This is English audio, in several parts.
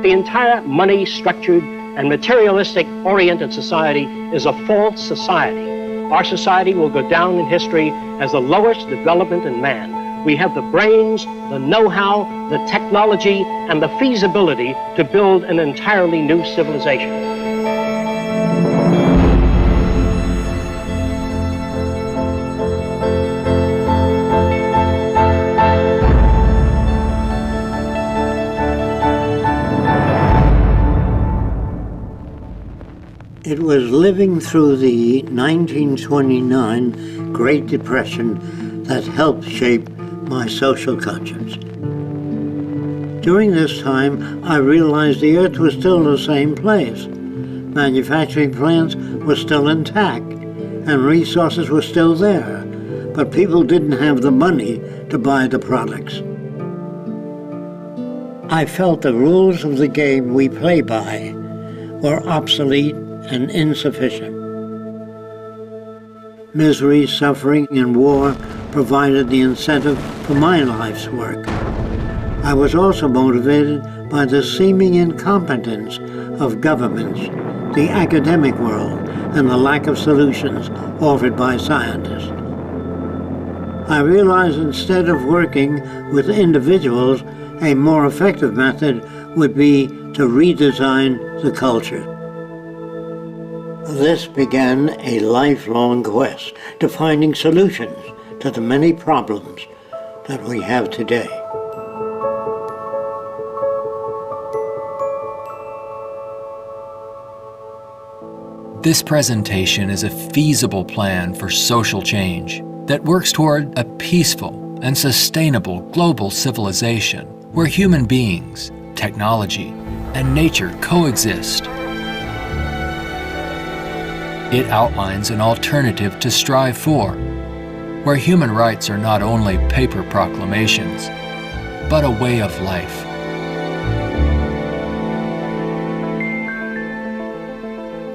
the entire money-structured and materialistic-oriented society is a false society. Our society will go down in history as the lowest development in man. We have the brains, the know-how, the technology, and the feasibility to build an entirely new civilization. It was living through the 1929 Great Depression that helped shape my social conscience. During this time, I realized the Earth was still the same place. Manufacturing plants were still intact, and resources were still there, but people didn't have the money to buy the products. I felt the rules of the game we play by were obsolete and insufficient. Misery, suffering, and war provided the incentive for my life's work. I was also motivated by the seeming incompetence of governments, the academic world, and the lack of solutions offered by scientists. I realized instead of working with individuals, a more effective method would be to redesign the culture. This began a lifelong quest to finding solutions to the many problems that we have today. This presentation is a feasible plan for social change that works toward a peaceful and sustainable global civilization where human beings, technology, and nature coexist. It outlines an alternative to strive for, where human rights are not only paper proclamations, but a way of life.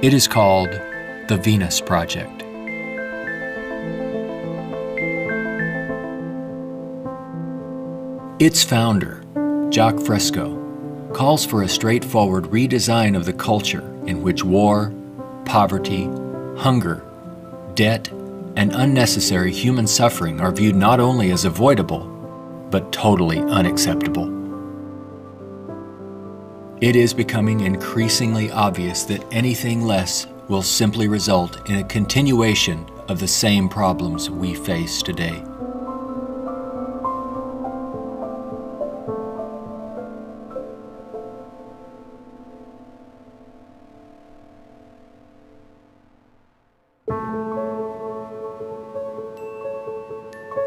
It is called the Venus Project. Its founder, Jacque Fresco, calls for a straightforward redesign of the culture in which war, poverty, hunger, debt, and unnecessary human suffering are viewed not only as avoidable, but totally unacceptable. It is becoming increasingly obvious that anything less will simply result in a continuation of the same problems we face today.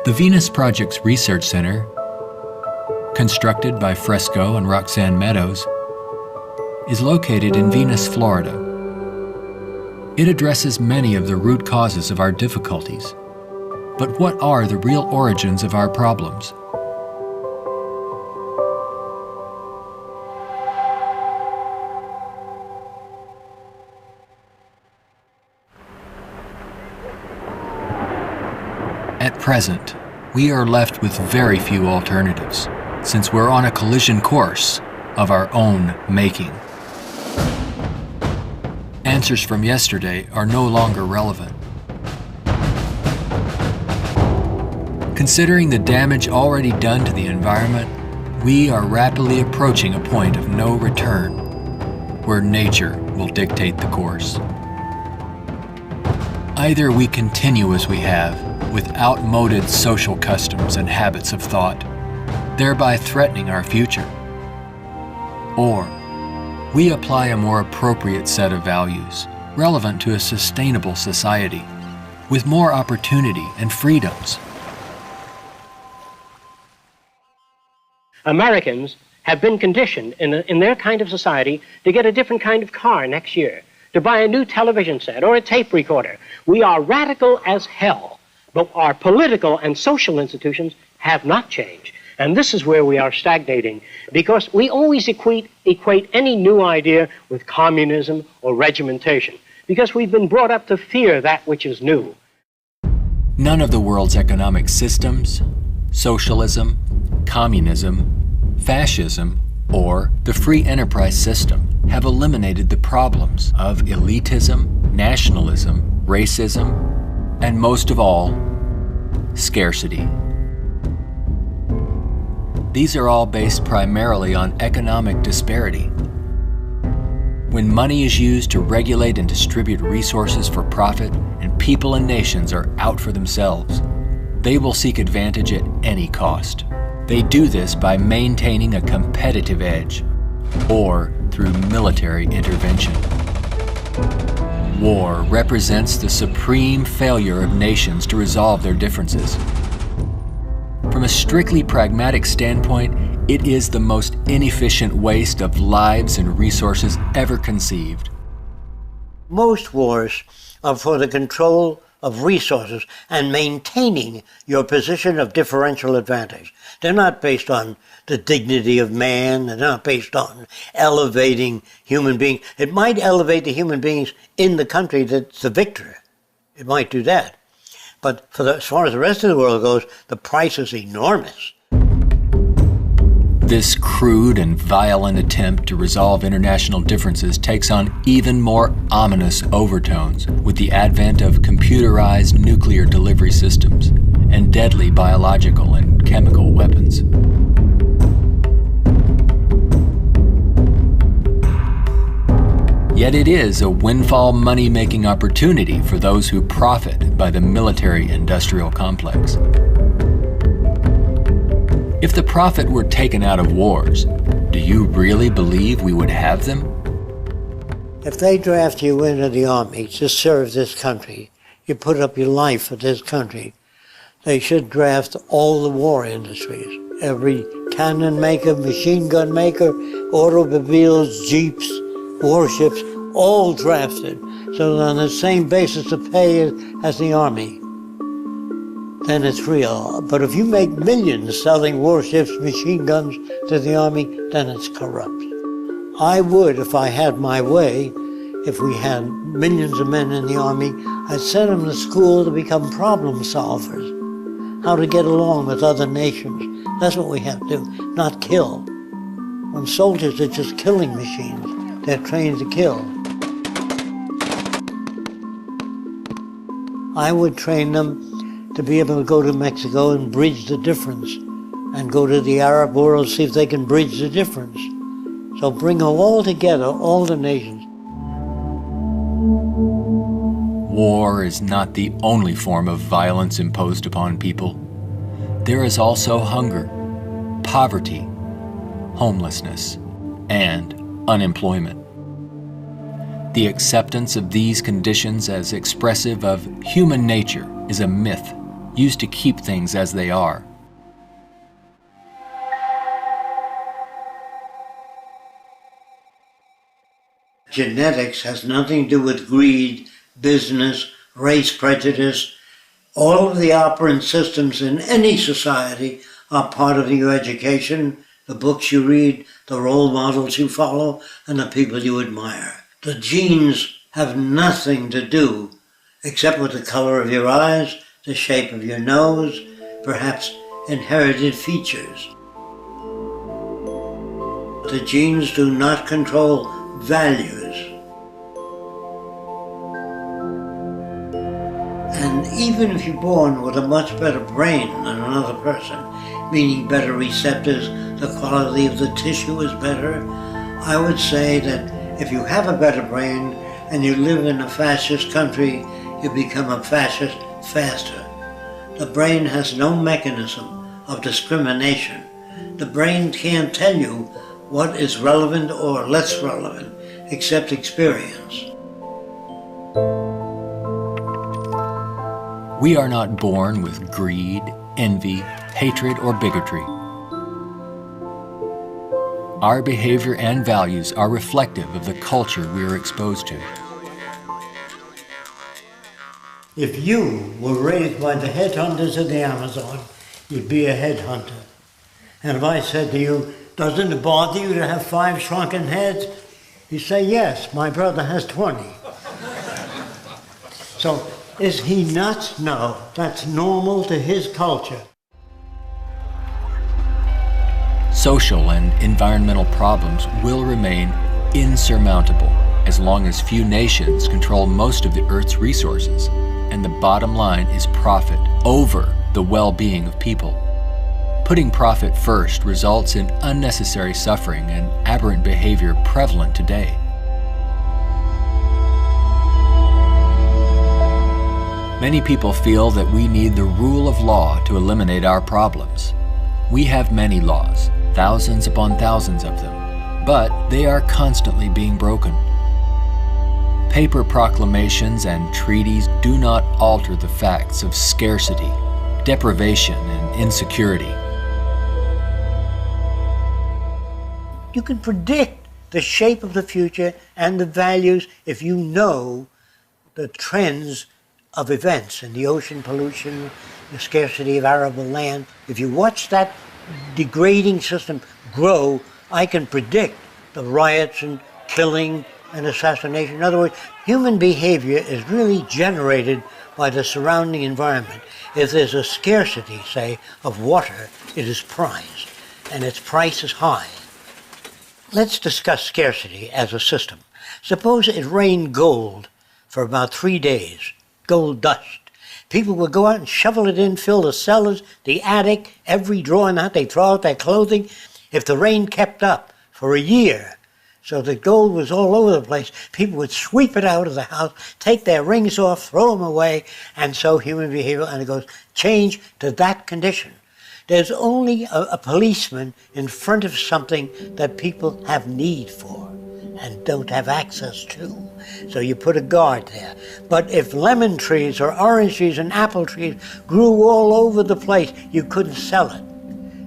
The Venus Project's Research Center, constructed by Fresco and Roxanne Meadows, is located in Venus, Florida. It addresses many of the root causes of our difficulties. But what are the real origins of our problems? At present, we are left with very few alternatives, since we're on a collision course of our own making. Answers from yesterday are no longer relevant. Considering the damage already done to the environment, we are rapidly approaching a point of no return, where nature will dictate the course. Either we continue as we have, with outmoded social customs and habits of thought, thereby threatening our future, or we apply a more appropriate set of values, relevant to a sustainable society, with more opportunity and freedoms. Americans have been conditioned in their kind of society to get a different kind of car next year, to buy a new television set or a tape recorder. We are radical as hell, but our political and social institutions have not changed. And this is where we are stagnating, because we always equate any new idea with communism or regimentation, because we've been brought up to fear that which is new. None of the world's economic systems, socialism, communism, fascism, or the free enterprise system have eliminated the problems of elitism, nationalism, racism, and most of all, scarcity. These are all based primarily on economic disparity. When money is used to regulate and distribute resources for profit, and people and nations are out for themselves, they will seek advantage at any cost. They do this by maintaining a competitive edge, or through military intervention. War represents the supreme failure of nations to resolve their differences. From a strictly pragmatic standpoint, it is the most inefficient waste of lives and resources ever conceived. Most wars are for the control of resources and maintaining your position of differential advantage. They're not based on the dignity of man. They're not based on elevating human beings. It might elevate the human beings in the country that's the victor. It might do that. But as far as the rest of the world goes, the price is enormous. This crude and violent attempt to resolve international differences takes on even more ominous overtones with the advent of computerized nuclear delivery systems and deadly biological and chemical weapons. Yet it is a windfall money-making opportunity for those who profit by the military-industrial complex. If the profit were taken out of wars, do you really believe we would have them? If they draft you into the army to serve this country, you put up your life for this country, they should draft all the war industries. Every cannon maker, machine gun maker, automobiles, jeeps, warships, all drafted, so that on the same basis of pay as the army. Then it's real. But if you make millions selling warships, machine guns to the army, then it's corrupt. I would, if I had my way, if we had millions of men in the army, I'd send them to school to become problem solvers, how to get along with other nations. That's what we have to do, not kill. When soldiers are just killing machines, they're trained to kill. I would train them to be able to go to Mexico and bridge the difference, and go to the Arab world, see if they can bridge the difference. So bring them all together, all the nations. War is not the only form of violence imposed upon people. There is also hunger, poverty, homelessness, and unemployment. The acceptance of these conditions as expressive of human nature is a myth used to keep things as they are. Genetics has nothing to do with greed, business, race prejudice. All of the operant systems in any society are part of your education, the books you read, the role models you follow, and the people you admire. The genes have nothing to do except with the color of your eyes, the shape of your nose, perhaps inherited features. The genes do not control values. And even if you're born with a much better brain than another person, meaning better receptors, the quality of the tissue is better, I would say that if you have a better brain and you live in a fascist country, you become a fascist faster. The brain has no mechanism of discrimination. The brain can't tell you what is relevant or less relevant, except experience. We are not born with greed, envy, hatred, or bigotry. Our behavior and values are reflective of the culture we are exposed to. If you were raised by the headhunters of the Amazon, you'd be a headhunter. And if I said to you, doesn't it bother you to have 5 shrunken heads? You say, yes, my brother has 20. So, is he nuts? No, that's normal to his culture. social and environmental problems will remain insurmountable as long as few nations control most of the Earth's resources, and the bottom line is profit over the well-being of people. Putting profit first results in unnecessary suffering and aberrant behavior prevalent today. Many people feel that we need the rule of law to eliminate our problems. We have many laws, thousands upon thousands of them, but they are constantly being broken. Paper proclamations and treaties do not alter the facts of scarcity, deprivation, and insecurity. You can predict the shape of the future and the values if you know the trends of events in the ocean pollution, the scarcity of arable land. If you watch that degrading system grow, I can predict the riots and killing and assassination. In other words, human behavior is really generated by the surrounding environment. If there's a scarcity, say, of water, it is prized, and its price is high. Let's discuss scarcity as a system. Suppose it rained gold for about 3 days, gold dust. People would go out and shovel it in, fill the cellars, the attic, every drawer in that. They throw out their clothing. If the rain kept up for a year, so the gold was all over the place, people would sweep it out of the house, take their rings off, throw them away, and so human behavior, and it goes, change to that condition. There's only a policeman in front of something that people have need for and don't have access to. So you put a guard there. But if lemon trees or orange trees and apple trees grew all over the place, you couldn't sell it.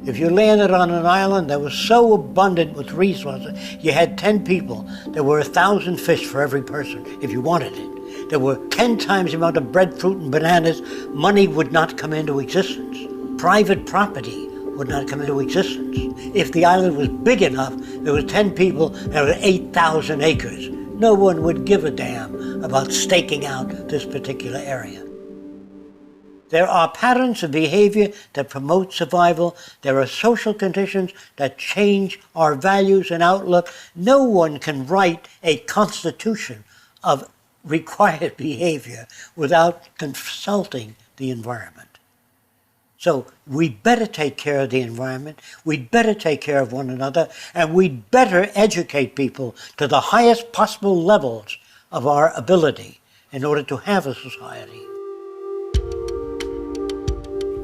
If you landed on an island that was so abundant with resources, you had 10 people, there were 1,000 fish for every person if you wanted it. There were 10 times the amount of breadfruit and bananas, money would not come into existence. Private property would not come into existence. If the island was big enough, there was 10 people, there were 8,000 acres. No one would give a damn about staking out this particular area. There are patterns of behavior that promote survival. There are social conditions that change our values and outlook. No one can write a constitution of required behavior without consulting the environment. So we'd better take care of the environment, we'd better take care of one another, and we'd better educate people to the highest possible levels of our ability in order to have a society.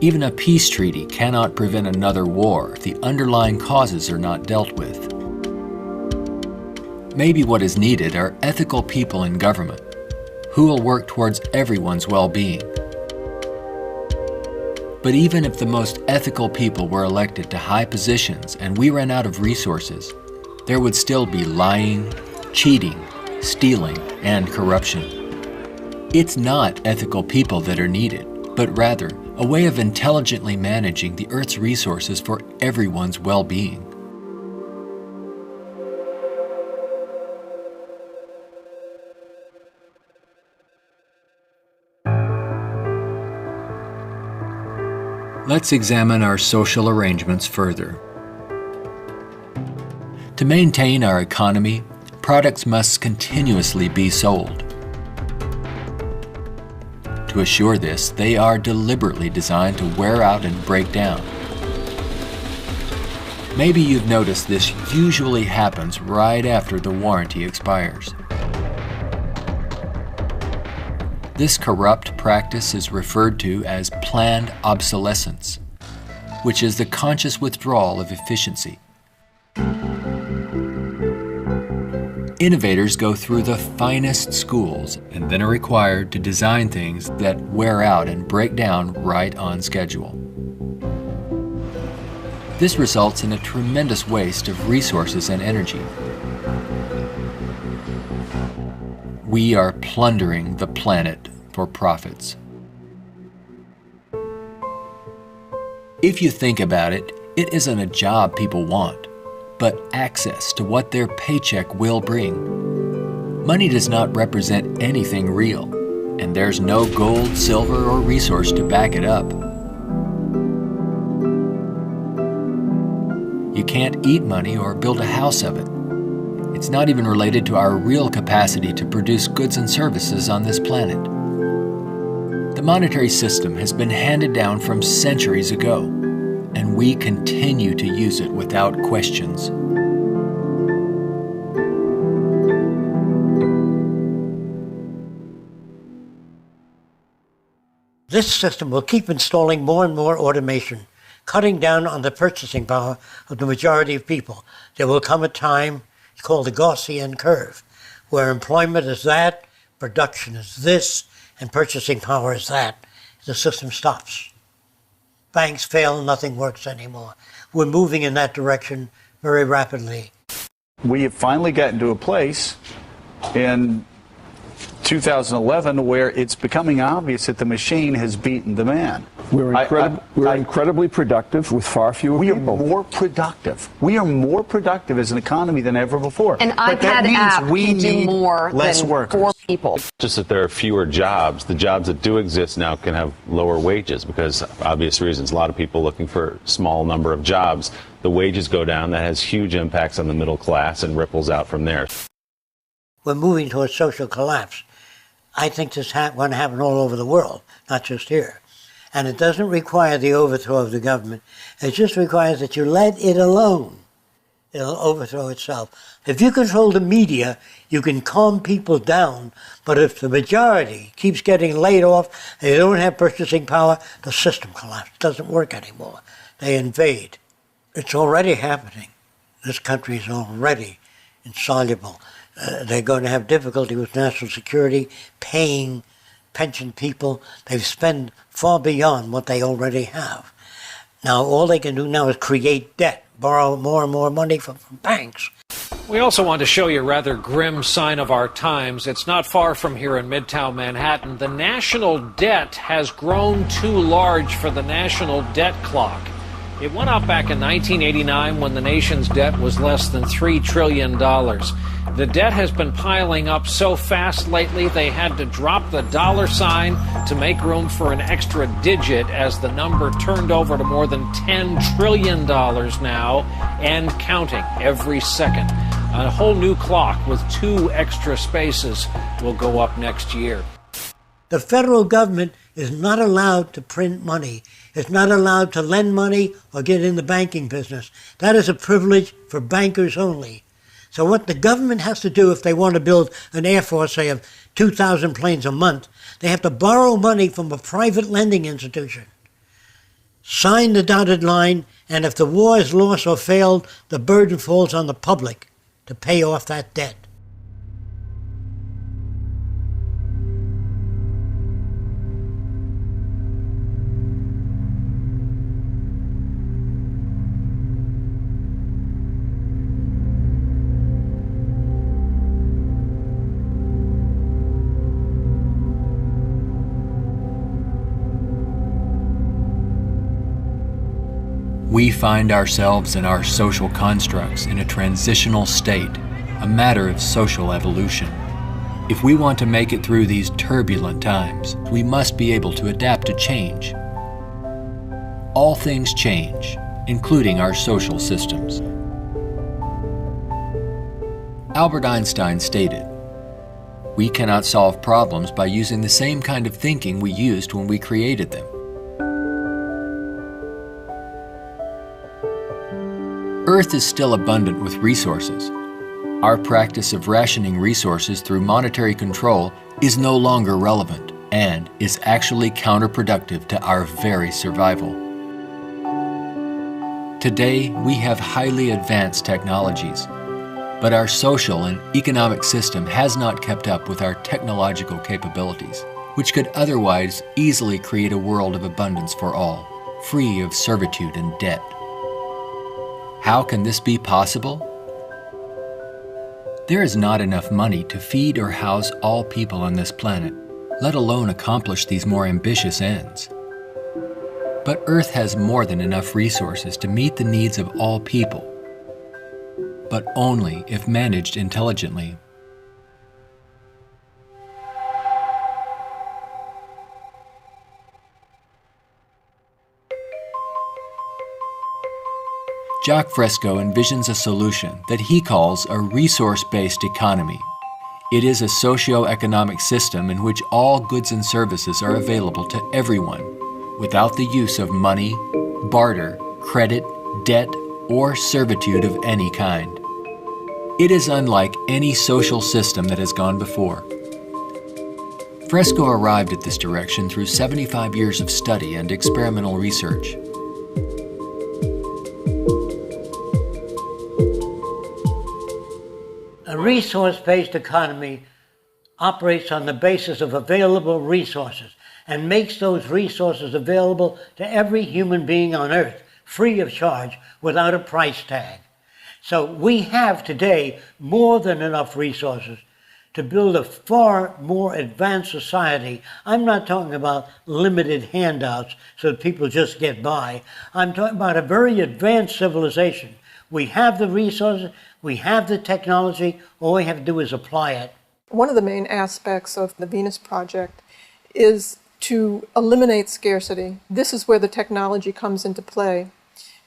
Even a peace treaty cannot prevent another war if the underlying causes are not dealt with. Maybe what is needed are ethical people in government who will work towards everyone's well-being. But even if the most ethical people were elected to high positions and we ran out of resources, there would still be lying, cheating, stealing, and corruption. It's not ethical people that are needed, but rather a way of intelligently managing the Earth's resources for everyone's well-being. Let's examine our social arrangements further. To maintain our economy, products must continuously be sold. To assure this, they are deliberately designed to wear out and break down. Maybe you've noticed this usually happens right after the warranty expires. This corrupt practice is referred to as planned obsolescence, which is the conscious withdrawal of efficiency. Innovators go through the finest schools and then are required to design things that wear out and break down right on schedule. This results in a tremendous waste of resources and energy. We are plundering the planet for profits. If you think about it, it isn't a job people want, but access to what their paycheck will bring. Money does not represent anything real, and there's no gold, silver, or resource to back it up. you can't eat money or build a house of it. It's not even related to our real capacity to produce goods and services on this planet. The monetary system has been handed down from centuries ago, and we continue to use it without questions. This system will keep installing more and more automation, cutting down on the purchasing power of the majority of people. There will come a time, it's called the Gaussian curve, where employment is that, production is this, and purchasing power is that. The system stops. Banks fail, nothing works anymore. We're moving in that direction very rapidly. We have finally gotten to a place in 2011 where it's becoming obvious that the machine has beaten the man. We're incredibly productive with far fewer people. We are more productive. We are more productive as an economy than ever before. An iPad app can do more than workers. 4 people. Just that there are fewer jobs. The jobs that do exist now can have lower wages because of obvious reasons. A lot of people looking for a small number of jobs. The wages go down. That has huge impacts on the middle class and ripples out from there. We're moving towards social collapse. I think this is going to happen all over the world, not just here. And it doesn't require the overthrow of the government. It just requires that you let it alone. It'll overthrow itself. If you control the media, you can calm people down. But if the majority keeps getting laid off, and they don't have purchasing power, the system collapses. It doesn't work anymore. They invade. It's already happening. This country is already insoluble. They're going to have difficulty with national security, paying pension people. They've spent far beyond what they already have. Now, all they can do now is create debt, borrow more and more money from banks. We also want to show you a rather grim sign of our times. It's not far from here in Midtown Manhattan. The national debt has grown too large for the national debt clock. It went up back in 1989 when the nation's debt was less than $3 trillion. The debt has been piling up so fast lately they had to drop the dollar sign to make room for an extra digit as the number turned over to more than $10 trillion now and counting every second. A whole new clock with 2 extra spaces will go up next year. The federal government is not allowed to print money. It's not allowed to lend money or get in the banking business. That is a privilege for bankers only. So what the government has to do if they want to build an air force, say, of 2,000 planes a month, they have to borrow money from a private lending institution, sign the dotted line, and if the war is lost or failed, the burden falls on the public to pay off that debt. We find ourselves and our social constructs in a transitional state, a matter of social evolution. If we want to make it through these turbulent times, we must be able to adapt to change. All things change, including our social systems. Albert Einstein stated, "We cannot solve problems by using the same kind of thinking we used when we created them." Earth is still abundant with resources. Our practice of rationing resources through monetary control is no longer relevant and is actually counterproductive to our very survival. Today, we have highly advanced technologies, but our social and economic system has not kept up with our technological capabilities, which could otherwise easily create a world of abundance for all, free of servitude and debt. How can this be possible? There is not enough money to feed or house all people on this planet, let alone accomplish these more ambitious ends. But Earth has more than enough resources to meet the needs of all people, but only if managed intelligently. Jacque Fresco envisions a solution that he calls a resource-based economy. It is a socioeconomic system in which all goods and services are available to everyone, without the use of money, barter, credit, debt, or servitude of any kind. It is unlike any social system that has gone before. Fresco arrived at this direction through 75 years of study and experimental research. A resource-based economy operates on the basis of available resources and makes those resources available to every human being on earth, free of charge, without a price tag. So we have today more than enough resources to build a far more advanced society. I'm not talking about limited handouts so that people just get by. I'm talking about a very advanced civilization. We have the resources, we have the technology, all we have to do is apply it. One of the main aspects of the Venus Project is to eliminate scarcity. This is where the technology comes into play.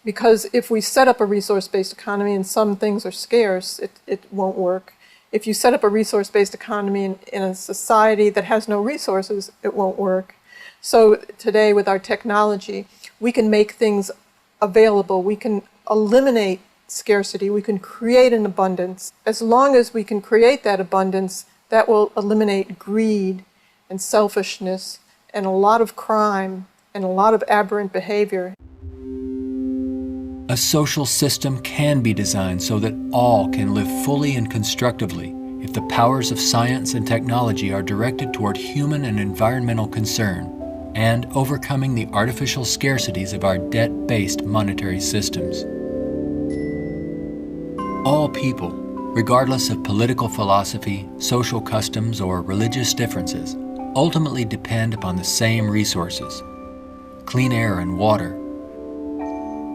Because if we set up a resource-based economy and some things are scarce, it won't work. If you set up a resource-based economy in a society that has no resources, it won't work. So today with our technology, we can make things available. We can eliminate scarcity. We can create an abundance. As long as we can create that abundance, that will eliminate greed and selfishness and a lot of crime and a lot of aberrant behavior. A social system can be designed so that all can live fully and constructively if the powers of science and technology are directed toward human and environmental concern and overcoming the artificial scarcities of our debt-based monetary systems. All people, regardless of political philosophy, social customs, or religious differences, ultimately depend upon the same resources: clean air and water,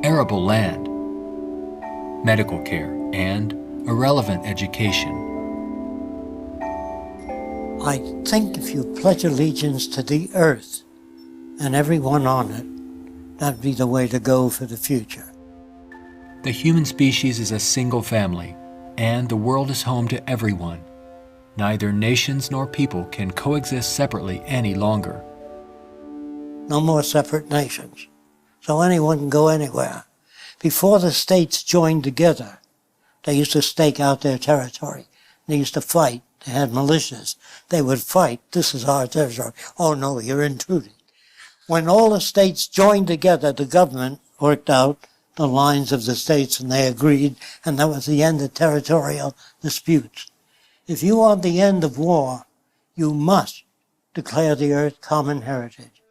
arable land, medical care, and a relevant education. I think if you pledge allegiance to the earth and everyone on it, that'd be the way to go for the future. The human species is a single family, and the world is home to everyone. Neither nations nor people can coexist separately any longer. No more separate nations. So anyone can go anywhere. Before the states joined together, they used to stake out their territory. They used to fight. They had militias. They would fight. This is our territory. Oh no, you're intruding. When all the states joined together, the government worked out the lines of the states and they agreed, and that was the end of territorial disputes. If you want the end of war, you must declare the earth common heritage.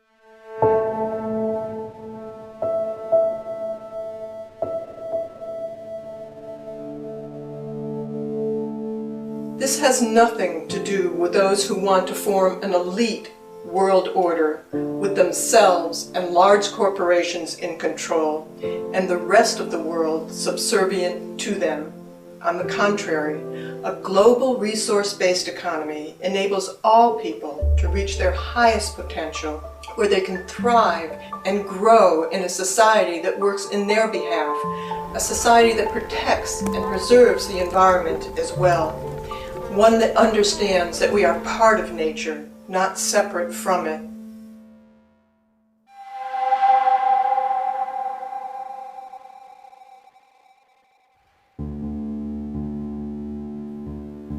This has nothing to do with those who want to form an elite world order with themselves and large corporations in control and the rest of the world subservient to them. On the contrary, a global resource-based economy enables all people to reach their highest potential, where they can thrive and grow in a society that works in their behalf, a society that protects and preserves the environment as well, one that understands that we are part of nature, not separate from it.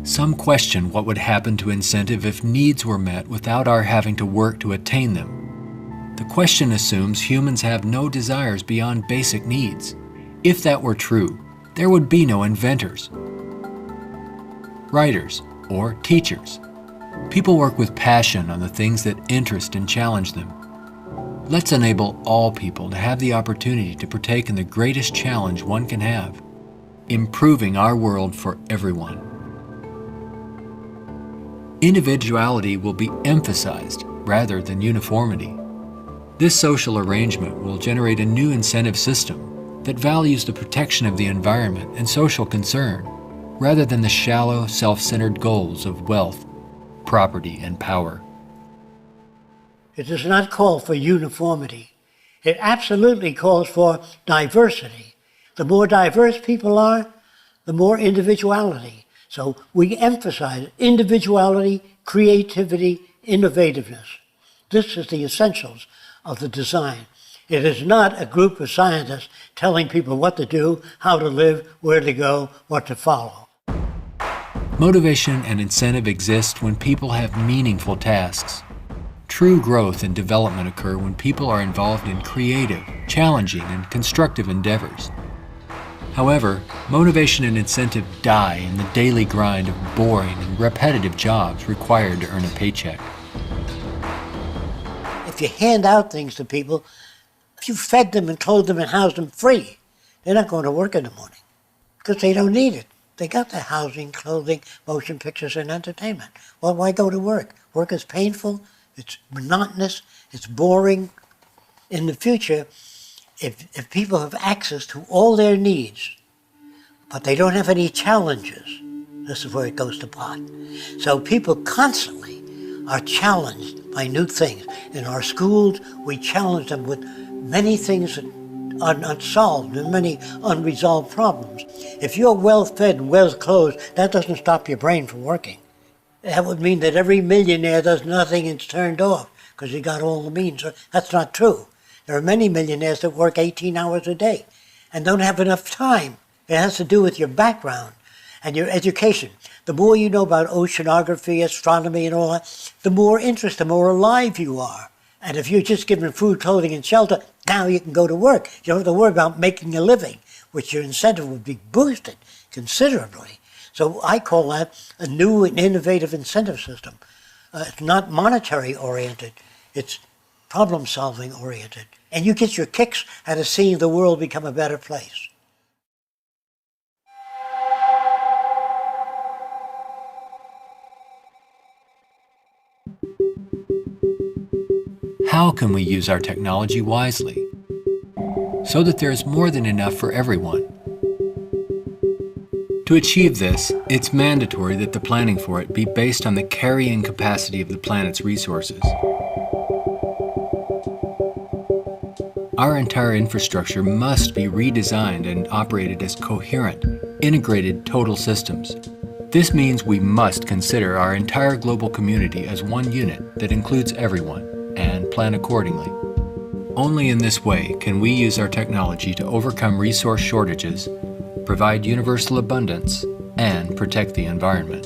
Some question what would happen to incentive if needs were met without our having to work to attain them. The question assumes humans have no desires beyond basic needs. If that were true, there would be no inventors, writers, or teachers. People work with passion on the things that interest and challenge them. Let's enable all people to have the opportunity to partake in the greatest challenge one can have, improving our world for everyone. Individuality will be emphasized rather than uniformity. This social arrangement will generate a new incentive system that values the protection of the environment and social concern, rather than the shallow, self-centered goals of wealth, property, and power. It does not call for uniformity. It absolutely calls for diversity. The more diverse people are, the more individuality. So we emphasize individuality, creativity, innovativeness. This is the essentials of the design. It is not a group of scientists telling people what to do, how to live, where to go, what to follow. Motivation and incentive exist when people have meaningful tasks. True growth and development occur when people are involved in creative, challenging, and constructive endeavors. However, motivation and incentive die in the daily grind of boring and repetitive jobs required to earn a paycheck. If you hand out things to people, if you fed them and clothed them and housed them free, they're not going to work in the morning because they don't need it. They got the housing, clothing, motion pictures, and entertainment. Well, why go to work? Work is painful, it's monotonous, it's boring. In the future, if people have access to all their needs, but they don't have any challenges, this is where it goes to pot. So people constantly are challenged by new things. In our schools, we challenge them with many things that are unsolved and many unresolved problems. If you're well-fed and well-clothed, that doesn't stop your brain from working. That would mean that every millionaire does nothing and is turned off because he got all the means. That's not true. There are many millionaires that work 18 hours a day and don't have enough time. It has to do with your background and your education. The more you know about oceanography, astronomy, and all that, the more interest, the more alive you are. And if you're just given food, clothing, and shelter, now you can go to work. You don't have to worry about making a living, which your incentive would be boosted considerably. So I call that a new and innovative incentive system. It's not monetary oriented, it's problem solving oriented. And you get your kicks out of seeing the world become a better place. How can we use our technology wisely so that there is more than enough for everyone? To achieve this, it's mandatory that the planning for it be based on the carrying capacity of the planet's resources. Our entire infrastructure must be redesigned and operated as coherent, integrated total systems. This means we must consider our entire global community as one unit that includes everyone, and plan accordingly. Only in this way can we use our technology to overcome resource shortages, provide universal abundance, and protect the environment.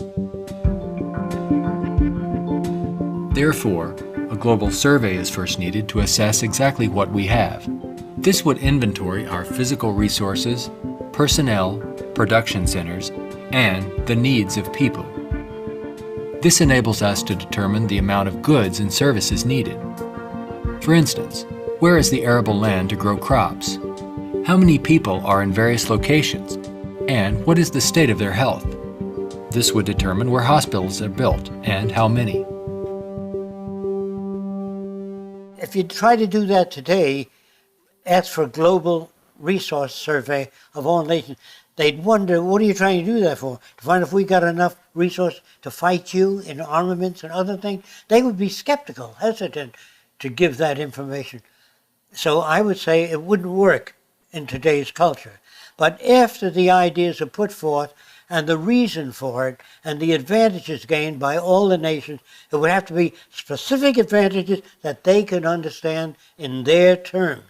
Therefore, a global survey is first needed to assess exactly what we have. This would inventory our physical resources, personnel, production centers, and the needs of people. This enables us to determine the amount of goods and services needed. For instance, where is the arable land to grow crops? How many people are in various locations? And what is the state of their health? This would determine where hospitals are built and how many. If you try to do that today, ask for a global resource survey of all nations, they'd wonder, what are you trying to do that for? To find if we got enough resource to fight you in armaments and other things? They would be skeptical, hesitant to give that information. So I would say it wouldn't work in today's culture. But after the ideas are put forth and the reason for it and the advantages gained by all the nations, it would have to be specific advantages that they can understand in their terms.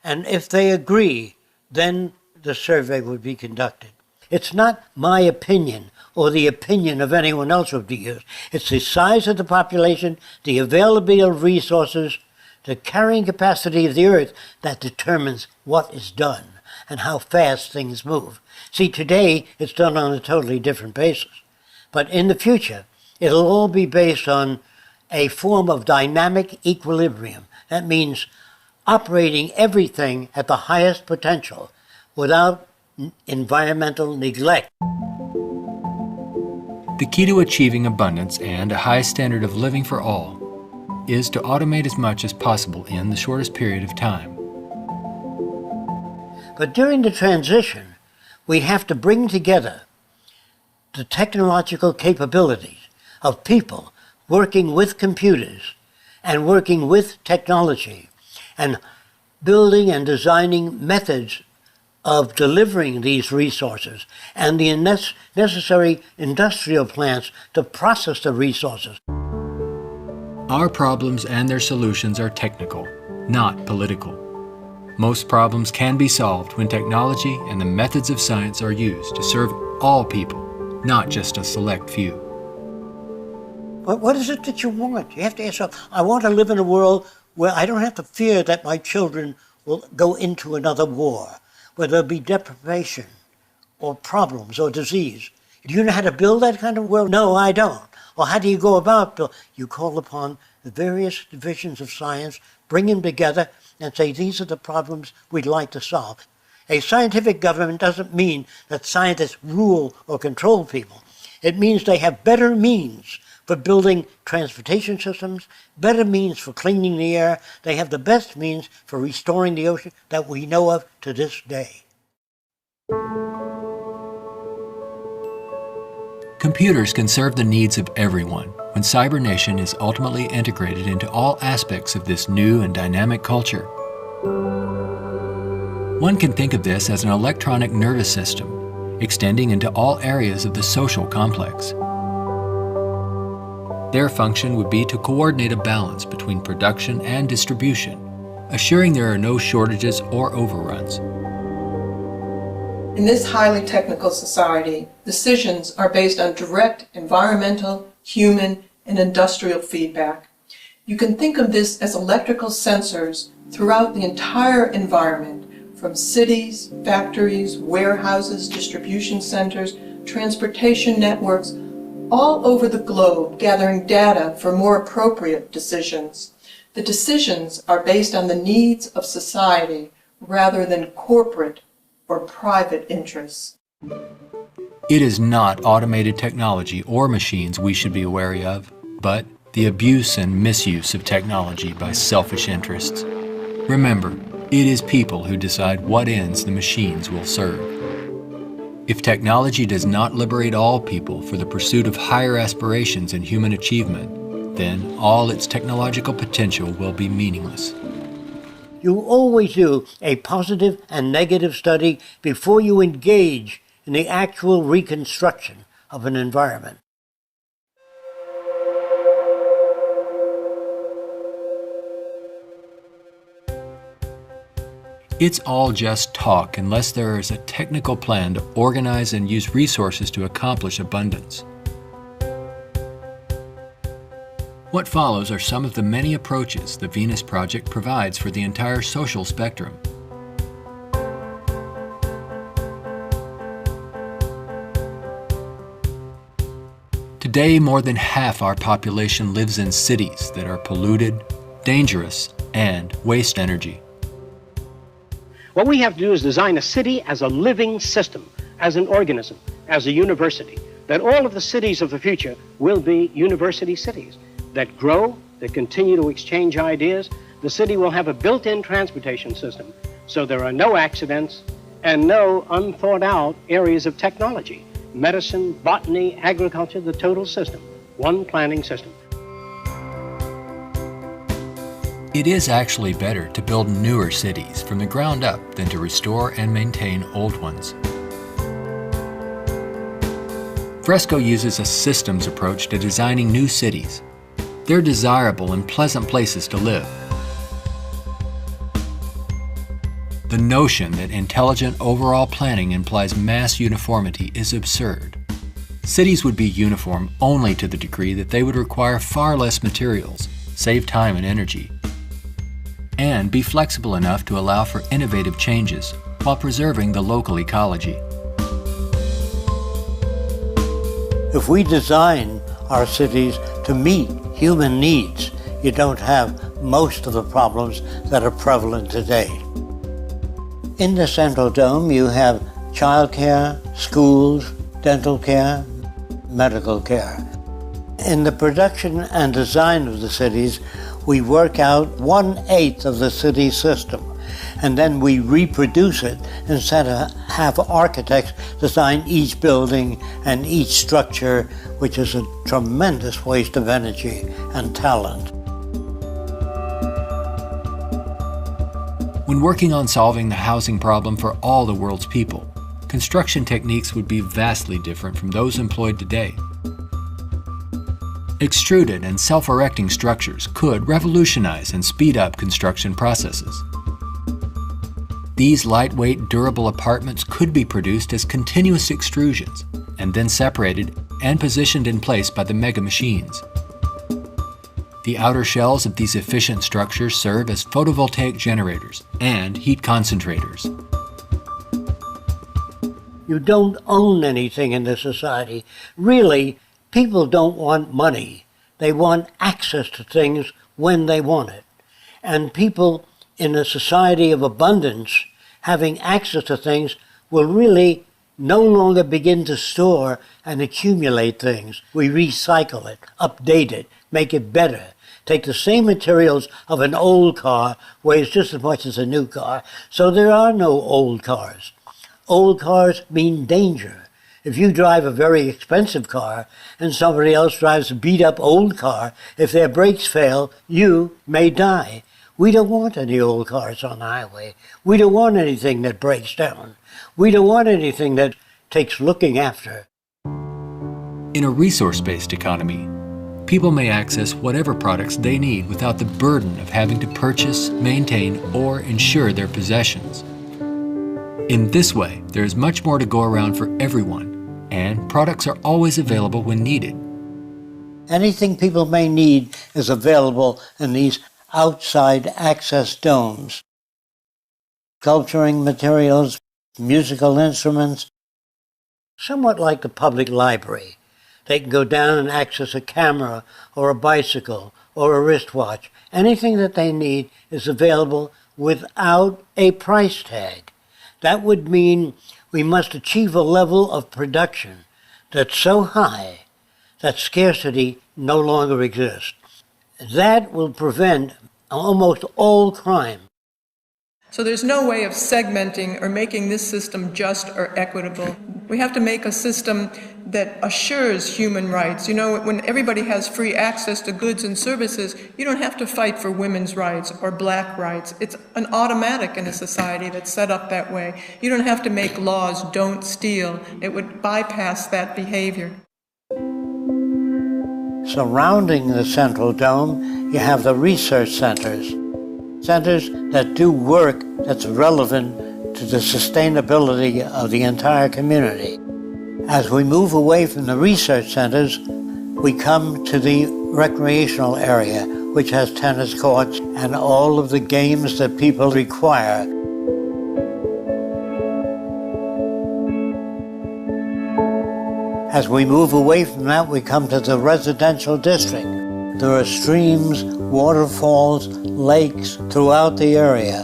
And if they agree, then the survey would be conducted. It's not my opinion or the opinion of anyone else would be used. It's the size of the population, the availability of resources, the carrying capacity of the earth that determines what is done and how fast things move. See, today it's done on a totally different basis. But in the future, it'll all be based on a form of dynamic equilibrium. That means operating everything at the highest potential without environmental neglect. The key to achieving abundance and a high standard of living for all is to automate as much as possible in the shortest period of time. But during the transition, we have to bring together the technological capabilities of people working with computers and working with technology and building and designing methods of delivering these resources and the necessary industrial plants to process the resources. Our problems and their solutions are technical, not political. Most problems can be solved when technology and the methods of science are used to serve all people, not just a select few. But what is it that you want? You have to ask yourself, I want to live in a world where I don't have to fear that my children will go into another war, where there'll be deprivation or problems or disease. Do you know how to build that kind of world? No, I don't. Well, how do you go about building? You call upon the various divisions of science, bring them together, and say, these are the problems we'd like to solve. A scientific government doesn't mean that scientists rule or control people. It means they have better means for building transportation systems, better means for cleaning the air. They have the best means for restoring the ocean that we know of to this day. Computers can serve the needs of everyone when cybernation is ultimately integrated into all aspects of this new and dynamic culture. One can think of this as an electronic nervous system, extending into all areas of the social complex. Their function would be to coordinate a balance between production and distribution, assuring there are no shortages or overruns. In this highly technical society, decisions are based on direct environmental, human, and industrial feedback. You can think of this as electrical sensors throughout the entire environment, from cities, factories, warehouses, distribution centers, transportation networks, all over the globe, gathering data for more appropriate decisions. The decisions are based on the needs of society rather than corporate or private interests. It is not automated technology or machines we should be wary of, but the abuse and misuse of technology by selfish interests. Remember, it is people who decide what ends the machines will serve. If technology does not liberate all people for the pursuit of higher aspirations and human achievement, then all its technological potential will be meaningless. You always do a positive and negative study before you engage in the actual reconstruction of an environment. It's all just talk unless there is a technical plan to organize and use resources to accomplish abundance. What follows are some of the many approaches the Venus Project provides for the entire social spectrum. Today, more than half our population lives in cities that are polluted, dangerous, and waste energy. What we have to do is design a city as a living system, as an organism, as a university, that all of the cities of the future will be university cities that grow, that continue to exchange ideas. The city will have a built-in transportation system, so there are no accidents and no unthought out areas of technology. Medicine, botany, agriculture, the total system, one planning system. It is actually better to build newer cities from the ground up than to restore and maintain old ones. Fresco uses a systems approach to designing new cities. They're desirable and pleasant places to live. The notion that intelligent overall planning implies mass uniformity is absurd. Cities would be uniform only to the degree that they would require far less materials, save time and energy, and be flexible enough to allow for innovative changes while preserving the local ecology. If we design our cities to meet human needs, you don't have most of the problems that are prevalent today. In the Central Dome, you have childcare, schools, dental care, medical care. In the production and design of the cities, we work out 1/8 of the city system, and then we reproduce it instead of have architects design each building and each structure, which is a tremendous waste of energy and talent. When working on solving the housing problem for all the world's people, construction techniques would be vastly different from those employed today. Extruded and self-erecting structures could revolutionize and speed up construction processes. These lightweight, durable apartments could be produced as continuous extrusions and then separated and positioned in place by the mega machines. The outer shells of these efficient structures serve as photovoltaic generators and heat concentrators. You don't own anything in this society. Really, people don't want money. They want access to things when they want it. And people in a society of abundance, having access to things, will really no longer begin to store and accumulate things. We recycle it, update it, make it better. Take the same materials of an old car, weighs just as much as a new car, so there are no old cars. Old cars mean danger. If you drive a very expensive car and somebody else drives a beat-up old car, if their brakes fail, you may die. We don't want any old cars on the highway. We don't want anything that breaks down. We don't want anything that takes looking after. In a resource-based economy, people may access whatever products they need without the burden of having to purchase, maintain, or insure their possessions. In this way, there is much more to go around for everyone, and products are always available when needed. Anything people may need is available in these outside access domes. Sculpturing materials, musical instruments, somewhat like the public library. They can go down and access a camera or a bicycle or a wristwatch. Anything that they need is available without a price tag. That would mean we must achieve a level of production that's so high that scarcity no longer exists. That will prevent almost all crime. So there's no way of segmenting or making this system just or equitable. We have to make a system that assures human rights. You know, when everybody has free access to goods and services, you don't have to fight for women's rights or black rights. It's an automatic in a society that's set up that way. You don't have to make laws, don't steal. It would bypass that behavior. Surrounding the central dome, you have the research centers. Centers that do work that's relevant to the sustainability of the entire community. As we move away from the research centers, we come to the recreational area, which has tennis courts and all of the games that people require. As we move away from that, we come to the residential district. There are streams, waterfalls, lakes throughout the area.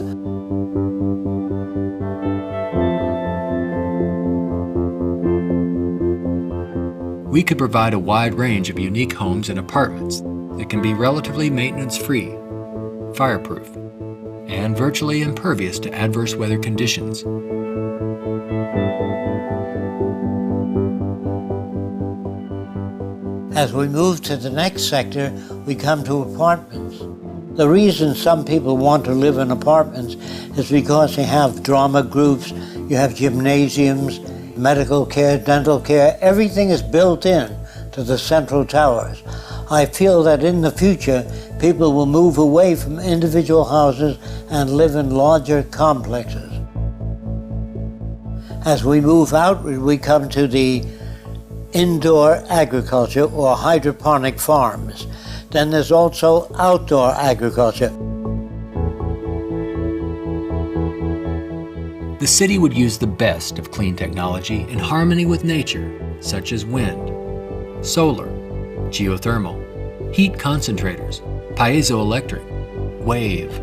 We could provide a wide range of unique homes and apartments that can be relatively maintenance-free, fireproof, and virtually impervious to adverse weather conditions. As we move to the next sector, we come to apartments. The reason some people want to live in apartments is because you have drama groups, you have gymnasiums, medical care, dental care, everything is built in to the central towers. I feel that in the future, people will move away from individual houses and live in larger complexes. As we move outward, we come to the indoor agriculture or hydroponic farms. Then there's also outdoor agriculture. The city would use the best of clean technology in harmony with nature, such as wind, solar, geothermal, heat concentrators, piezoelectric, wave,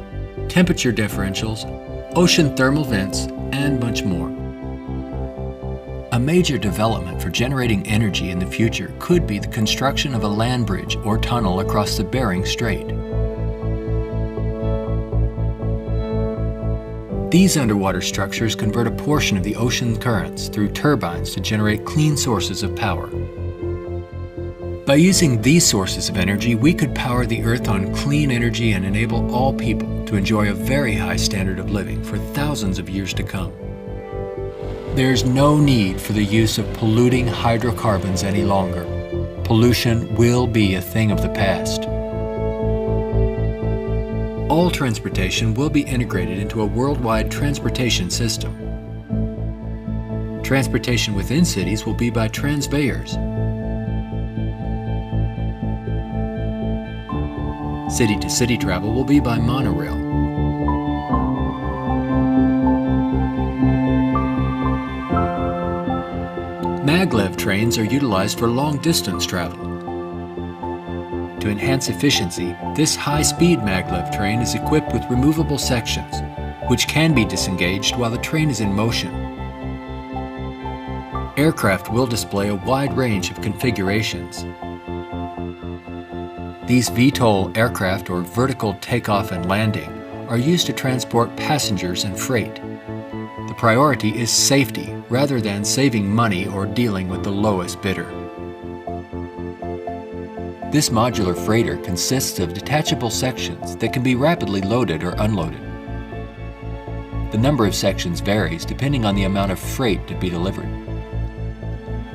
temperature differentials, ocean thermal vents, and much more. A major development for generating energy in the future could be the construction of a land bridge or tunnel across the Bering Strait. These underwater structures convert a portion of the ocean currents through turbines to generate clean sources of power. By using these sources of energy, we could power the Earth on clean energy and enable all people to enjoy a very high standard of living for thousands of years to come. There's no need for the use of polluting hydrocarbons any longer. Pollution will be a thing of the past. All transportation will be integrated into a worldwide transportation system. Transportation within cities will be by transveyors. City-to-city travel will be by monorail. Maglev trains are utilized for long-distance travel. To enhance efficiency, this high-speed maglev train is equipped with removable sections, which can be disengaged while the train is in motion. Aircraft will display a wide range of configurations. These VTOL aircraft, or vertical takeoff and landing, are used to transport passengers and freight. The priority is safety rather than saving money or dealing with the lowest bidder. This modular freighter consists of detachable sections that can be rapidly loaded or unloaded. The number of sections varies depending on the amount of freight to be delivered.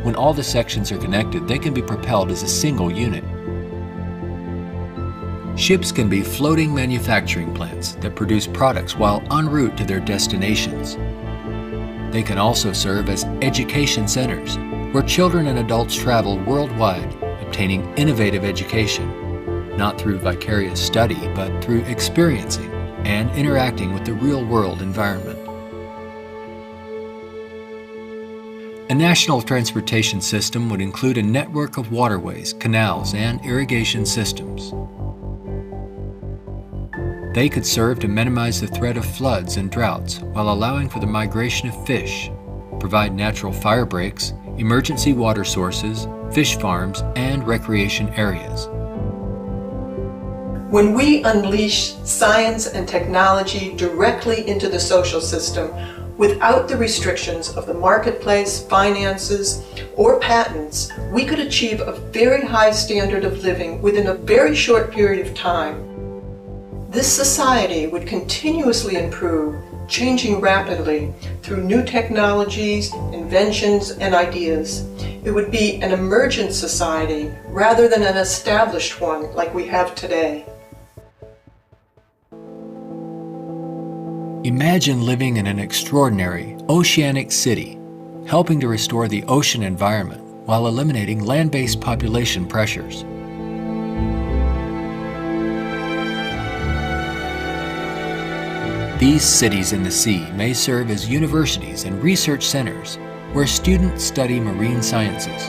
When all the sections are connected, they can be propelled as a single unit. Ships can be floating manufacturing plants that produce products while en route to their destinations. They can also serve as education centers, where children and adults travel worldwide, obtaining innovative education, not through vicarious study, but through experiencing and interacting with the real-world environment. A national transportation system would include a network of waterways, canals, and irrigation systems. They could serve to minimize the threat of floods and droughts while allowing for the migration of fish, provide natural fire breaks, emergency water sources, fish farms, and recreation areas. When we unleash science and technology directly into the social system without the restrictions of the marketplace, finances, or patents, we could achieve a very high standard of living within a very short period of time. This society would continuously improve, changing rapidly through new technologies, inventions, and ideas. It would be an emergent society rather than an established one like we have today. Imagine living in an extraordinary oceanic city, helping to restore the ocean environment while eliminating land-based population pressures. These cities in the sea may serve as universities and research centers where students study marine sciences.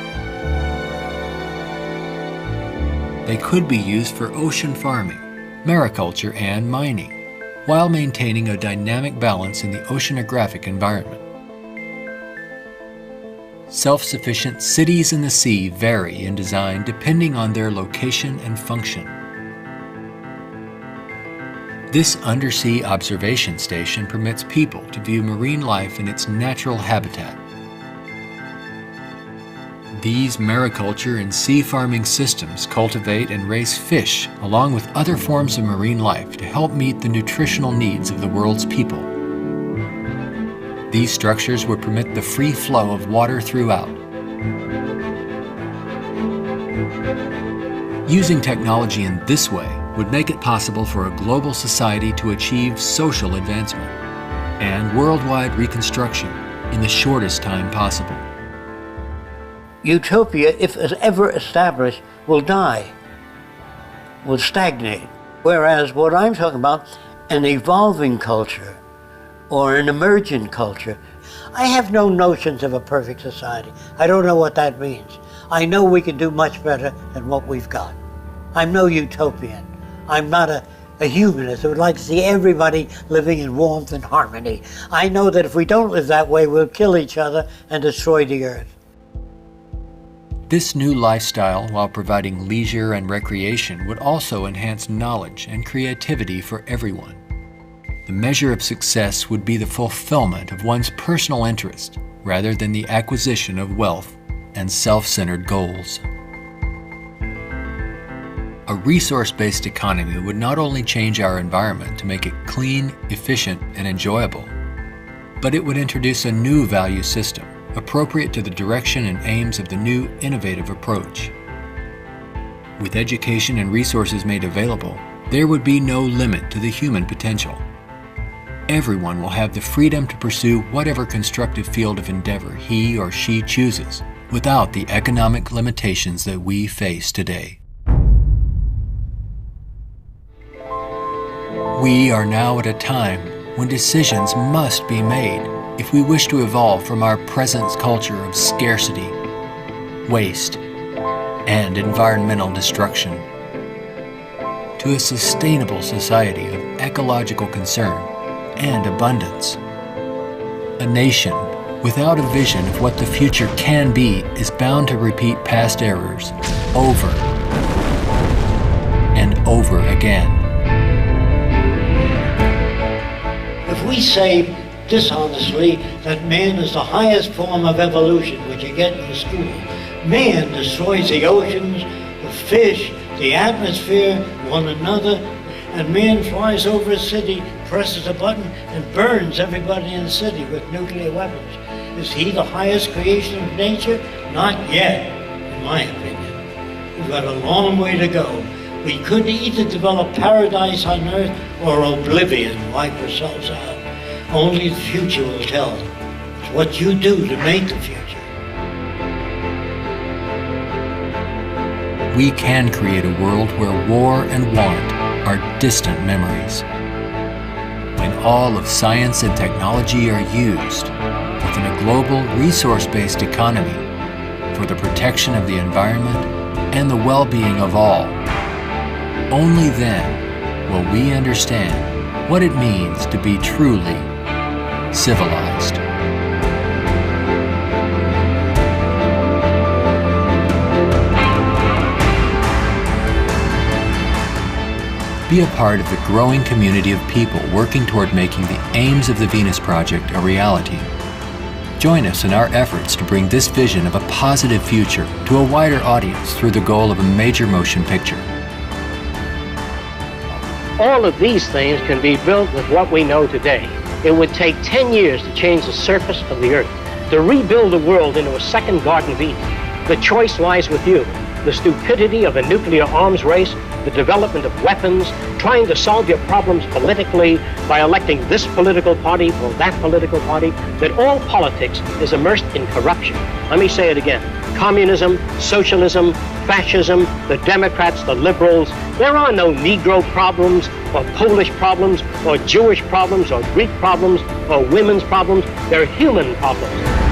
They could be used for ocean farming, mariculture, and mining, while maintaining a dynamic balance in the oceanographic environment. Self-sufficient cities in the sea vary in design depending on their location and function. This undersea observation station permits people to view marine life in its natural habitat. These mariculture and sea farming systems cultivate and raise fish along with other forms of marine life to help meet the nutritional needs of the world's people. These structures would permit the free flow of water throughout. Using technology in this way would make it possible for a global society to achieve social advancement and worldwide reconstruction in the shortest time possible. Utopia, if it's ever established, will die, will stagnate. Whereas what I'm talking about, an evolving culture or an emergent culture, I have no notions of a perfect society. I don't know what that means. I know we can do much better than what we've got. I'm no utopian. I'm not a humanist who would like to see everybody living in warmth and harmony. I know that if we don't live that way, we'll kill each other and destroy the earth. This new lifestyle, while providing leisure and recreation, would also enhance knowledge and creativity for everyone. The measure of success would be the fulfillment of one's personal interest, rather than the acquisition of wealth and self-centered goals. A resource-based economy would not only change our environment to make it clean, efficient, and enjoyable, but it would introduce a new value system appropriate to the direction and aims of the new innovative approach. With education and resources made available, there would be no limit to the human potential. Everyone will have the freedom to pursue whatever constructive field of endeavor he or she chooses, without the economic limitations that we face today. We are now at a time when decisions must be made if we wish to evolve from our present culture of scarcity, waste, and environmental destruction to a sustainable society of ecological concern and abundance. A nation without a vision of what the future can be is bound to repeat past errors over and over again. If we say dishonestly that man is the highest form of evolution which you get in the school, man destroys the oceans, the fish, the atmosphere, one another, and man flies over a city, presses a button, and burns everybody in the city with nuclear weapons. Is he the highest creation of nature? Not yet, in my opinion. We've got a long way to go. We could either develop paradise on earth or oblivion, wipe ourselves out. Only the future will tell. It's what you do to make the future. We can create a world where war and want are distant memories. When all of science and technology are used within a global resource-based economy for the protection of the environment and the well-being of all, only then will we understand what it means to be truly civilized. Be a part of the growing community of people working toward making the aims of the Venus Project a reality. Join us in our efforts to bring this vision of a positive future to a wider audience through the goal of a major motion picture. All of these things can be built with what we know today. It would take 10 years to change the surface of the earth, to rebuild the world into a second Garden of Eden. The choice lies with you. The stupidity of a nuclear arms race, the development of weapons, trying to solve your problems politically by electing this political party or that political party, that all politics is immersed in corruption. Let me say it again. Communism, socialism, fascism, the Democrats, the liberals, there are no Negro problems or Polish problems or Jewish problems or Greek problems or women's problems. They're human problems.